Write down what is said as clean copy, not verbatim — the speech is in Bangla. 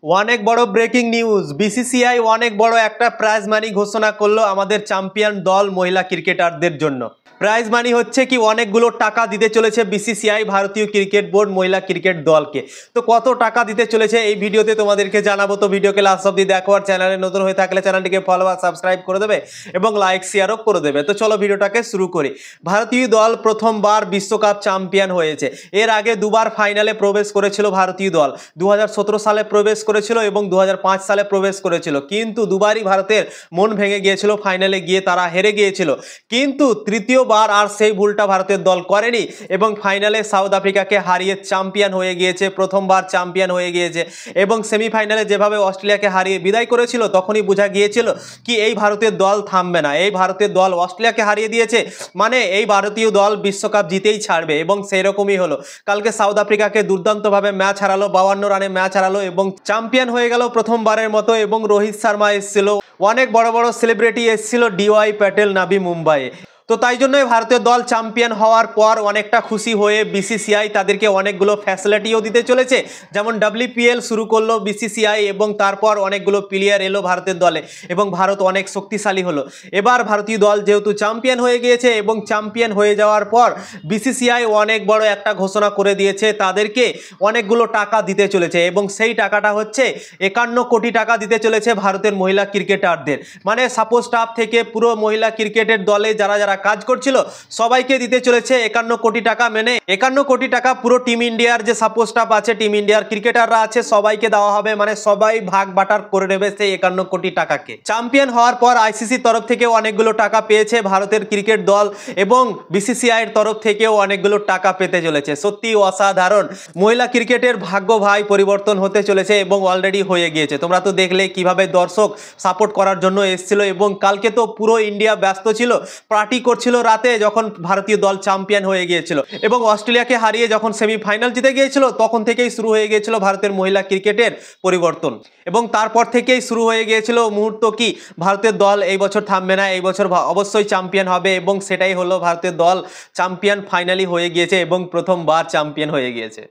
অনেক বড় ব্রেকিং নিউজ। বিসিসিআই অনেক বড় একটা প্রাইজ মানি ঘোষণা করলো আমাদের চ্যাম্পিয়ন দল মহিলা ক্রিকেটারদের জন্য। প্রাইজ মানি হচ্ছে কি অনেকগুলো টাকা দিতে চলেছে বিসিসিআই ভারতীয় ক্রিকেট বোর্ড মহিলা ক্রিকেট দলকে। তো কত টাকা দিতে চলেছে এই ভিডিওতে তোমাদেরকে জানাবো। তো ভিডিওকে লাস্ট অবধি দেখো, আর চ্যানেলে নতুন হয়ে থাকলে চ্যানেলটিকে ফলো আর সাবস্ক্রাইব করে দেবে এবং লাইক শেয়ারও করে দেবে। তো চলো ভিডিওটাকে শুরু করি। ভারতীয় দল প্রথমবার বিশ্বকাপ চ্যাম্পিয়ন হয়েছে। এর আগে দুবার ফাইনালে প্রবেশ করেছিল ভারতীয় দল। 2017 সালে প্রবেশ করেছিল এবং 2005 সালে প্রবেশ করেছিল, কিন্তু দুবারই ভারতের মন ভেঙে গিয়েছিল, ফাইনালে গিয়ে তারা হেরে গিয়েছিল। কিন্তু তৃতীয়বার আর সেই ভুলটা ভারতের দল করেনি এবং ফাইনালে সাউথ আফ্রিকাকে হারিয়ে চ্যাম্পিয়ন হয়ে গিয়েছে, প্রথমবার চ্যাম্পিয়ন হয়ে গিয়েছে। এবং সেমিফাইনালে যেভাবে অস্ট্রেলিয়াকে হারিয়ে বিদায় করেছিল, তখনই বোঝা গিয়েছিল কি এই ভারতের দল থামবে না। এই ভারতের দল অস্ট্রেলিয়াকে হারিয়ে দিয়েছে মানে এই ভারতীয় দল বিশ্বকাপ জিতেই ছাড়বে, এবং সেই রকমই হলো। কালকে সাউথ আফ্রিকাকে দুর্দান্তভাবে ম্যাচ হারালো, 52 রানে ম্যাচ হারালো এবং চ্যাম্পিয়ন হয়ে গেল প্রথমবারের মতো। এবং রোহিত শর্মা এসেছিল, অনেক বড় বড় সেলিব্রিটি এসেছিল, ডিওয়াই প্যাটেল, নাভি মুম্বাইয়ে। তো তাই জন্যই ভারতীয় দল চ্যাম্পিয়ন হওয়ার পর অনেকটা খুশি হয়ে বিসিসিআই তাদেরকে অনেকগুলো ফ্যাসিলিটিও দিতে চলেছে। যেমন WPL শুরু করলো বিসিসিআই এবং তারপর অনেকগুলো প্লেয়ার এলো ভারতের দলে এবং ভারত অনেক শক্তিশালী হলো। এবার ভারতীয় দল যেহেতু চ্যাম্পিয়ন হয়ে গিয়েছে এবং চ্যাম্পিয়ন হয়ে যাওয়ার পর বিসিসিআই অনেক বড় একটা ঘোষণা করে দিয়েছে, তাদেরকে অনেকগুলো টাকা দিতে চলেছে এবং সেই টাকাটা হচ্ছে 51 কোটি টাকা দিতে চলেছে ভারতের মহিলা ক্রিকেটারদের। মানে সাপোজ স্টাফ থেকে পুরো মহিলা ক্রিকেটের দলে যারা যারা কাজ করছিল সবাইকে দিতে চলেছে 51 কোটি টাকা। মানে 51 কোটি টাকা পুরো টিম ইন্ডিয়ার যে সাপোর্ট স্টাফ আছে, টিম ইন্ডিয়ার ক্রিকেটাররা আছে, সবাইকে দেওয়া হবে। মানে সবাই ভাগ বাটার করে নেবে সেই 51 কোটি টাকাকে। চ্যাম্পিয়ন হওয়ার পর আইসিসির তরফ থেকে অনেকগুলো টাকা পেয়েছে ভারতের ক্রিকেট দল এবং বিসিসিআই এর তরফ থেকেও অনেকগুলো টাকা পেতে চলেছে। সত্যি অসাধারণ। মহিলা ক্রিকেটের ভাগ্য ভাই পরিবর্তন হতে চলেছে এবং অলরেডি হয়ে গিয়েছে। তোমরা তো দেখলে কিভাবে দর্শক সাপোর্ট করার জন্য এসেছিল এবং কালকে তো পুরো ইন্ডিয়া ব্যস্ত ছিল, পার্টি করছিল রাতে যখন ভারতীয় দল চ্যাম্পিয়ন হয়ে গিয়েছিল এবং অস্ট্রেলিয়াকে হারিয়ে যখন সেমিফাইনাল জিতে গিয়েছিল, তখন থেকেই শুরু হয়ে গিয়েছিল ভারতের মহিলা ক্রিকেটের পরিবর্তন। এবং তারপর থেকেই শুরু হয়ে গিয়েছিল মুহূর্ত কি ভারতের দল এই বছর থামবে না, এই বছর অবশ্যই চ্যাম্পিয়ন হবে এবং সেটাই হলো। ভারতের দল চ্যাম্পিয়ন ফাইনালি হয়ে গিয়েছে এবং প্রথমবার চ্যাম্পিয়ন হয়ে গিয়েছে।